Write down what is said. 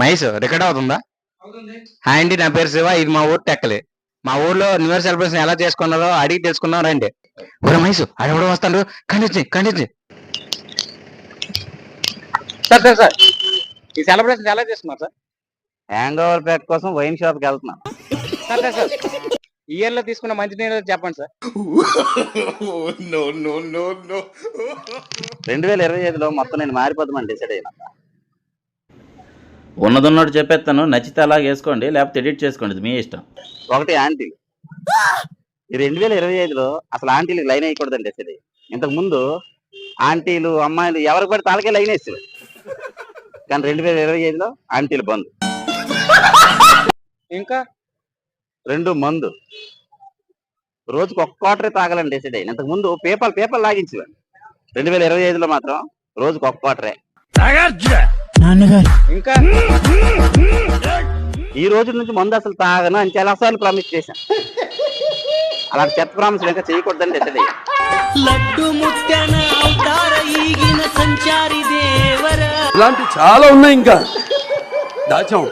Mahesh record అవుతుందా? Hi అండి, నా పేరు శివ. ఇది మా ఊరు టెక్కలి. మా ఊర్లో న్యూ ఇయర్ సెలబ్రేషన్ ఎలా చేసుకున్నారో అడిగి తెలుసుకుందాం రండి. ఒరే మహేష్, ఆడెవడో వస్తాడు, ఖండించి. సార్ ఈ సెలబ్రేషన్ ఎలా చేసుకున్నారు సార్? హ్యాంగ్ ఓవర్ ప్యాక్ కోసం వైన్ షాప్కి వెళ్తున్నాను. సార్ ఈ ఇయర్ లో తీసుకున్న మంచి నీళ్ళు చెప్పండి సార్. 2025లో మొత్తం నేను మారిపోతామని డిసైడ్ అయినా. ఉన్నదన్నట్టు చెప్పేస్తాను, నచ్చితే అలా వేసుకోండి, లేకపోతే ఎడిట్ చేసుకోండి, ఇది మీ ఇష్టం. ఒకటి ఆంటీలు. ఈ 2025లో అసలు ఆంటీలకు లైన్ వేయకూడదని డిసైడ్ అయ్యి. ఇంతకు ముందు ఆంటీలు అమ్మాయిలు ఎవరికి పడితే తాలకే లైన్ వేసేవారు. కానీ 2025లో ఆంటీలు బంద్. ఇంకా 2 మందు. రోజుకు 1 క్వార్టరే తాగాలని డిసైడ్ అయ్యి. ఇంతకు ముందు పేపర్ లాగించేవాడు. 2025లో మాత్రం రోజుకు 1 క్వార్టరే. ఇంకా ఈ రోజు నుంచి మందు అసలు తాగను అని చాలాసార్లు ప్రామిస్ చేశాను. అలాంటి చెత్త ప్రామిస్ ఇంకా చేయకూడదని డిసైడ్ అయ్యా. ఇలాంటి చాలా ఉన్నాయి ఇంకా దాచాం.